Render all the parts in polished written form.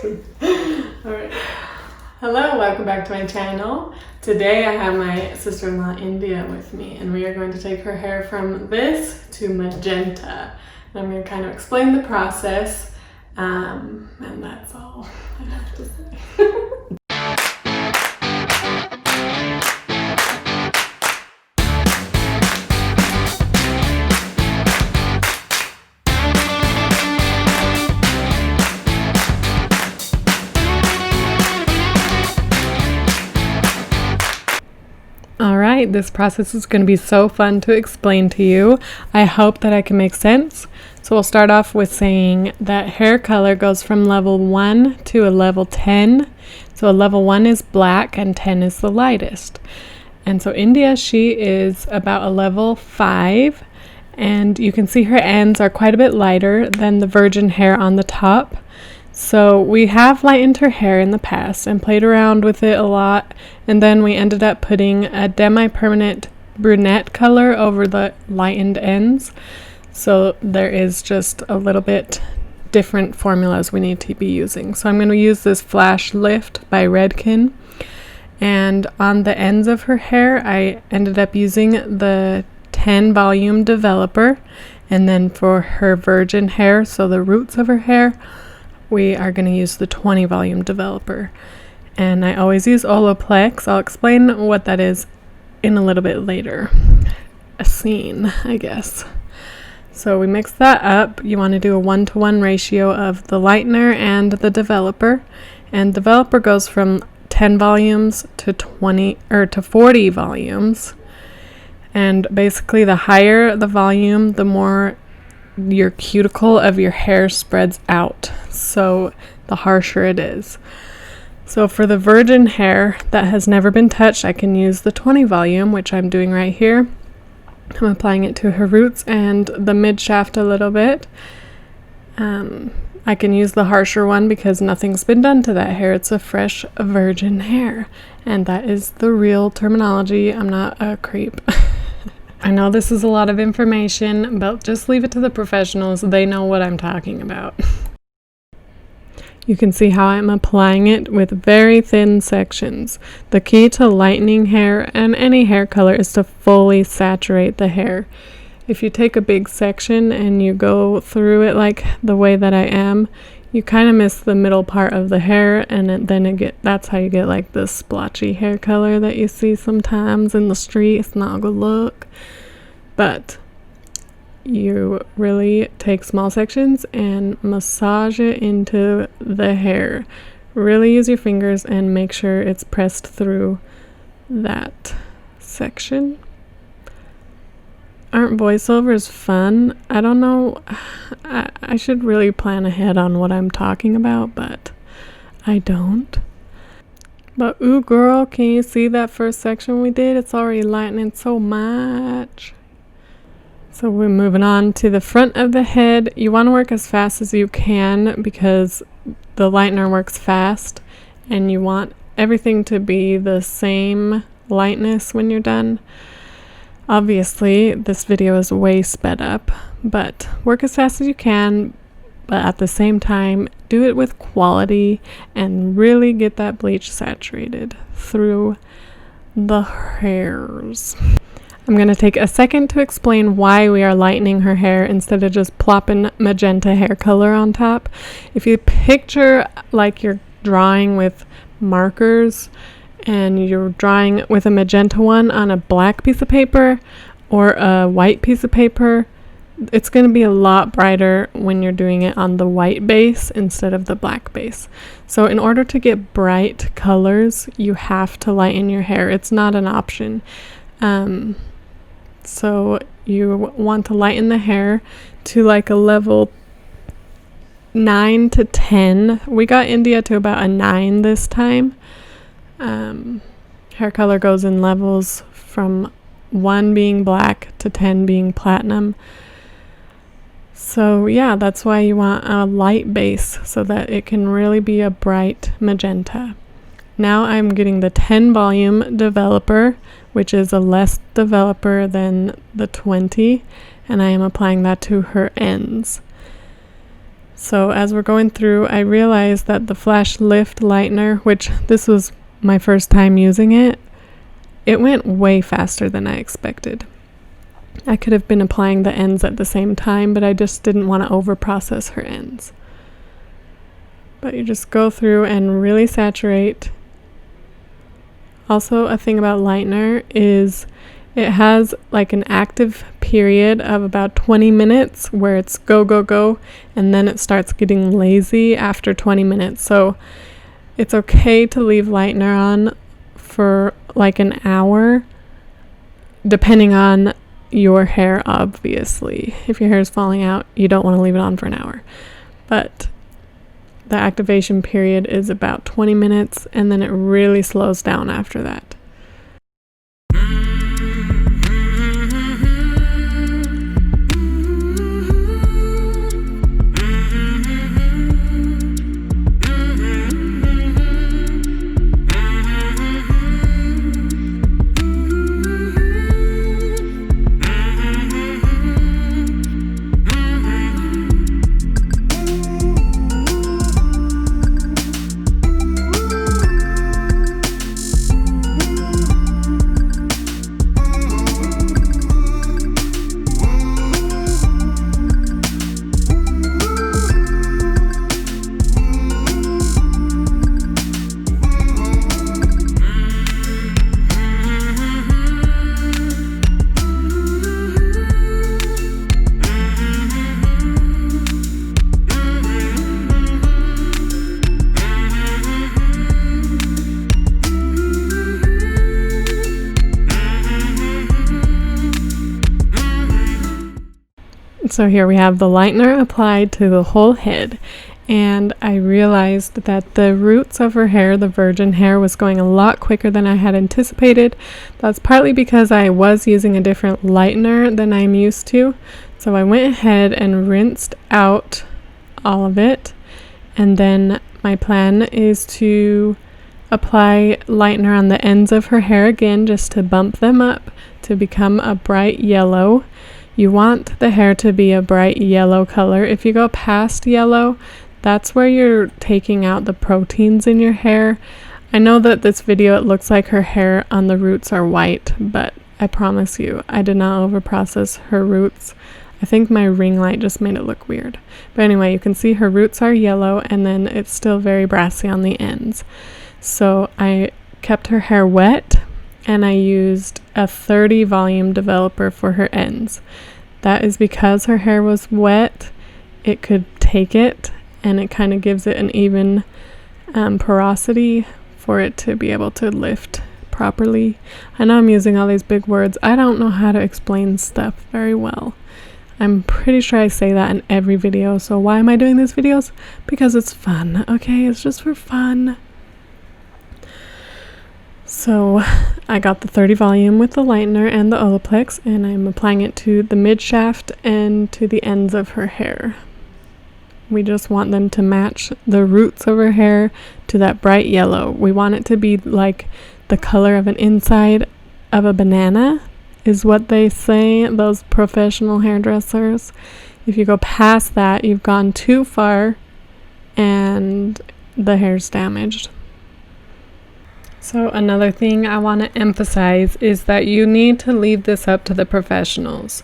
Alright. Hello, welcome back to my channel. Today I have my sister-in-law India with me, and we are going to take her hair from this to magenta. And I'm going to kind of explain the process, and that's all I have to say. Alright, this process is going to be so fun to explain to you. I hope that I can make sense. So we'll start off with saying that hair color goes from level 1 to a level 10. So a level 1 is black and 10 is the lightest. And so India, she is about a level 5. And you can see her ends are quite a bit lighter than the virgin hair on the top. So we have lightened her hair in the past and played around with it a lot, and then we ended up putting a demi-permanent brunette color over the lightened ends. So there is just a little bit different formulas we need to be using. So I'm going to use this Flash Lift by Redken, and on the ends of her hair I ended up using the 10 volume developer, and then for her virgin hair, so the roots of her hair, we are going to use the 20 volume developer. And I always use Olaplex. I'll explain what that is in a little bit later. A scene, I guess. So we mix that up. You want to do a 1-to-1 ratio of the lightener and the developer. And developer goes from 10 volumes to 20 or to 40 volumes. And basically the higher the volume, the more your cuticle of your hair spreads out, so the harsher it is. So for the virgin hair that has never been touched, I can use the 20 volume, which I'm doing right here. I'm applying it to her roots and the mid shaft a little bit. I can use the harsher one because nothing's been done to that hair. It's a fresh virgin hair, and that is the real terminology. I'm not a creep. I know this is a lot of information, but just leave it to the professionals. They know what I'm talking about. You can see how I'm applying it with very thin sections. The key to lightening hair and any hair color is to fully saturate the hair. If you take a big section and you go through it like the way that I am, you kind of miss the middle part of the hair, and that's how you get like this splotchy hair color that you see sometimes in the street. It's not a good look. But you really take small sections and massage it into the hair. Really use your fingers and make sure it's pressed through that section. Aren't voiceovers fun? I don't know. I should really plan ahead on what I'm talking about, but I don't. But ooh girl, can you see that first section we did? It's already lightening so much. So we're moving on to the front of the head. You want to work as fast as you can because the lightener works fast, and you want everything to be the same lightness when you're done. Obviously, this video is way sped up, but work as fast as you can, but at the same time, do it with quality and really get that bleach saturated through the hairs. I'm going to take a second to explain why we are lightening her hair instead of just plopping magenta hair color on top. If you picture like you're drawing with markers, and you're drawing with a magenta one on a black piece of paper or a white piece of paper, it's going to be a lot brighter when you're doing it on the white base instead of the black base. So in order to get bright colors, you have to lighten your hair. It's not an option. So you want to lighten the hair to like a level 9 to 10. We got India to about a 9 this time. Hair color goes in levels from 1 being black to 10 being platinum. So yeah, that's why you want a light base so that it can really be a bright magenta. Now I'm getting the 10 volume developer, which is a less developer than the 20, and I am applying that to her ends. So as we're going through, I realized that the Flash Lift Lightener, which this was my first time using it, it went way faster than I expected. I could have been applying the ends at the same time, but I just didn't want to overprocess her ends. But you just go through and really saturate. Also, a thing about lightener is it has like an active period of about 20 minutes where it's go, go, go, and then it starts getting lazy after 20 minutes. So it's okay to leave lightener on for like an hour, depending on your hair, obviously. If your hair is falling out, you don't want to leave it on for an hour. But the activation period is about 20 minutes, and then it really slows down after that. So here we have the lightener applied to the whole head, and I realized that the roots of her hair, the virgin hair, was going a lot quicker than I had anticipated. That's partly because I was using a different lightener than I'm used to. So I went ahead and rinsed out all of it, and then my plan is to apply lightener on the ends of her hair again, just to bump them up to become a bright yellow. You want the hair to be a bright yellow color. If you go past yellow, that's where you're taking out the proteins in your hair. I know that this video, it looks like her hair on the roots are white, but I promise you, I did not overprocess her roots. I think my ring light just made it look weird. But anyway, you can see her roots are yellow, and then it's still very brassy on the ends. So I kept her hair wet, and I used a 30 volume developer for her ends. That is because her hair was wet, it could take it, and it kind of gives it an even porosity for it to be able to lift properly. I know I'm using all these big words. I don't know how to explain stuff very well. I'm pretty sure I say that in every video. So why am I doing these videos? Because it's fun, okay? It's just for fun. So I got the 30 volume with the lightener and the Olaplex, and I'm applying it to the mid shaft and to the ends of her hair. We just want them to match the roots of her hair to that bright yellow. We want it to be like the color of an inside of a banana, is what they say, those professional hairdressers. If you go past that, you've gone too far and the hair's damaged. So another thing I want to emphasize is that you need to leave this up to the professionals.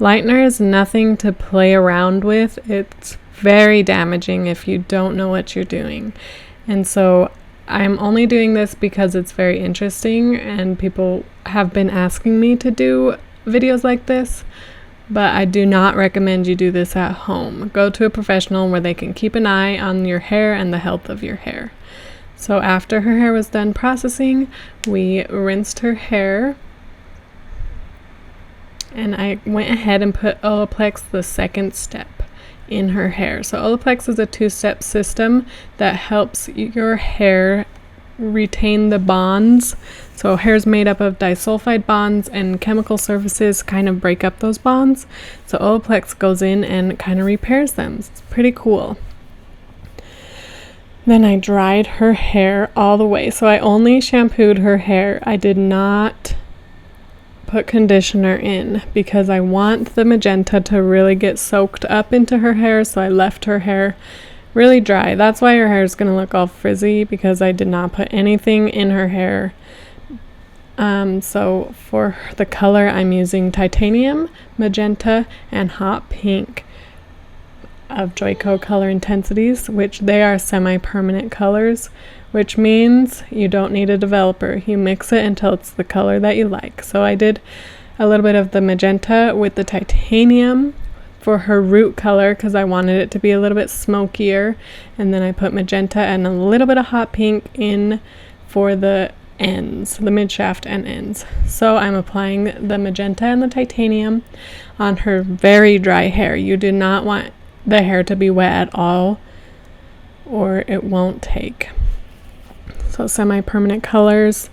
Lightener is nothing to play around with. It's very damaging if you don't know what you're doing. And so I'm only doing this because it's very interesting and people have been asking me to do videos like this, but I do not recommend you do this at home. Go to a professional where they can keep an eye on your hair and the health of your hair. So after her hair was done processing, we rinsed her hair, and I went ahead and put Olaplex the second step in her hair. So Olaplex is a two-step system that helps your hair retain the bonds. So hair is made up of disulfide bonds, and chemical surfaces kind of break up those bonds. So Olaplex goes in and kind of repairs them. It's pretty cool. Then I dried her hair all the way. So I only shampooed her hair. I did not put conditioner in because I want the magenta to really get soaked up into her hair, so I left her hair really dry. That's why her hair is going to look all frizzy, because I did not put anything in her hair. So for the color, I'm using titanium, magenta, and hot pink of Joico color intensities, which they are semi-permanent colors, which means you don't need a developer. You mix it until it's the color that you like. So I did a little bit of the magenta with the titanium for her root color because I wanted it to be a little bit smokier, and then I put magenta and a little bit of hot pink in for the ends, the mid shaft and ends. So I'm applying the magenta and the titanium on her very dry hair. You do not want the hair to be wet at all or it won't take. So semi-permanent colors,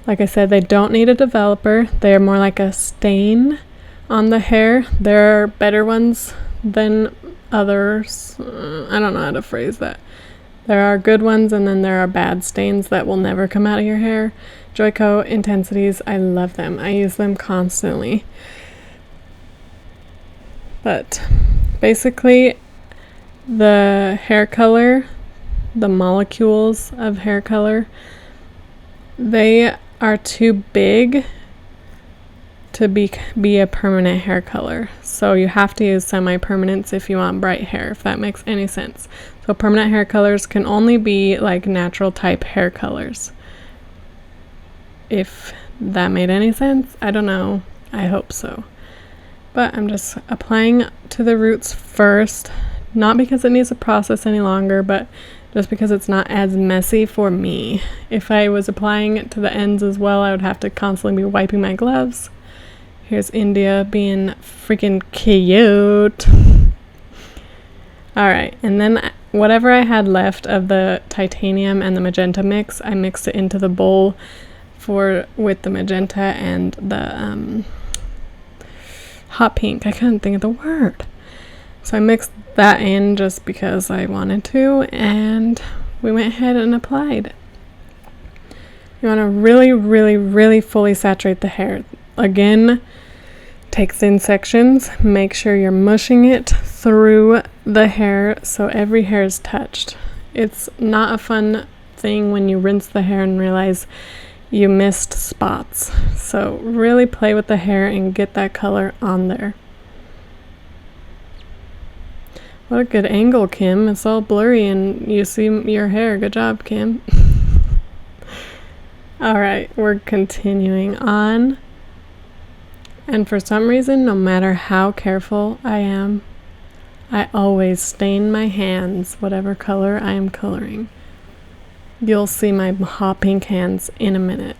like I said, they don't need a developer. They're more like a stain on the hair. There are better ones than others. I don't know how to phrase that. There are good ones, and then there are bad stains that will never come out of your hair. Joico intensities, I love them. I use them constantly. But basically, the hair color, the molecules of hair color, they are too big to be a permanent hair color. So you have to use semi-permanents if you want bright hair, if that makes any sense. So permanent hair colors can only be like natural type hair colors. If that made any sense, I don't know. I hope so. But I'm just applying to the roots first, not because it needs to process any longer, but just because it's not as messy for me. If I was applying it to the ends as well, I would have to constantly be wiping my gloves. Here's India being freaking cute. Alright, and then whatever I had left of the titanium and the magenta mix, I mixed it into the bowl with the magenta and the hot pink. I couldn't think of the word. So I mixed that in just because I wanted to, and we went ahead and applied. You want to really, really, really fully saturate the hair. Again, take thin sections. Make sure you're mushing it through the hair so every hair is touched. It's not a fun thing when you rinse the hair and realize you missed spots. So really play with the hair and get that color on there. What a good angle, Kim. It's all blurry and you see your hair. Good job, Kim. Alright, we're continuing on. And for some reason, no matter how careful I am, I always stain my hands, whatever color I am coloring. You'll see my hot pink hands in a minute.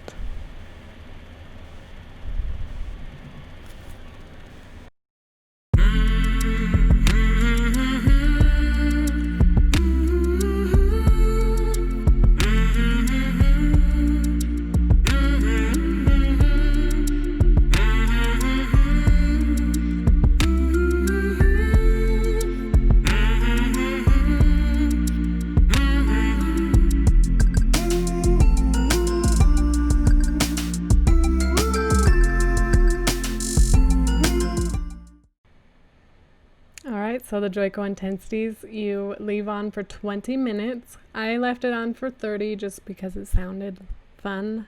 So the Joico intensities you leave on for 20 minutes. I left it on for 30 just because it sounded fun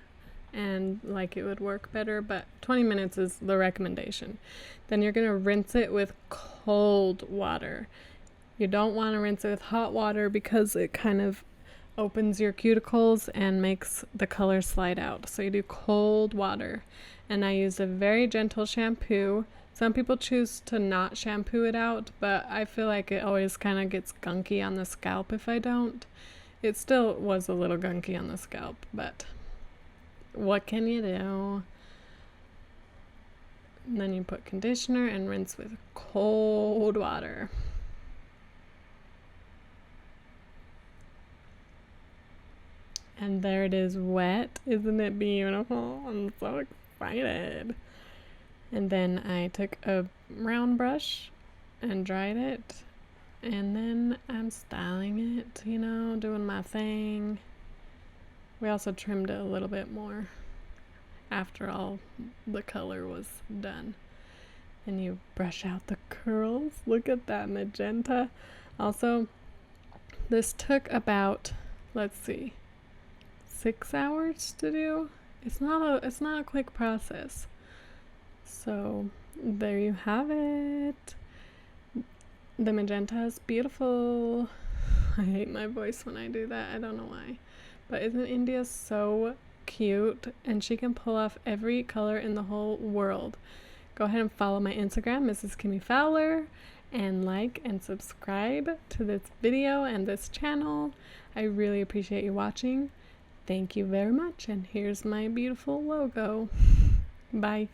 and like it would work better, but 20 minutes is the recommendation. Then you're going to rinse it with cold water. You don't want to rinse it with hot water because it kind of opens your cuticles and makes the color slide out. So you do cold water. And I used a very gentle shampoo. Some people choose to not shampoo it out, but I feel like it always kind of gets gunky on the scalp if I don't. It still was a little gunky on the scalp, but what can you do? And then you put conditioner and rinse with cold water. And there it is wet. Isn't it beautiful? I'm so excited. And then I took a round brush and dried it. And then I'm styling it, you know, doing my thing. We also trimmed it a little bit more. after all the color was done. And you brush out the curls. Look at that magenta. Also, this took about, let's see, 6 hours to do. It's not a quick process. So there you have it. The magenta is beautiful. I hate my voice when I do that. I don't know why. But isn't India so cute? And she can pull off every color in the whole world. Go ahead and follow my Instagram, Mrs. Kimmy Fowler, and like and subscribe to this video and this channel. I really appreciate you watching. Thank you very much. And here's my beautiful logo. Bye.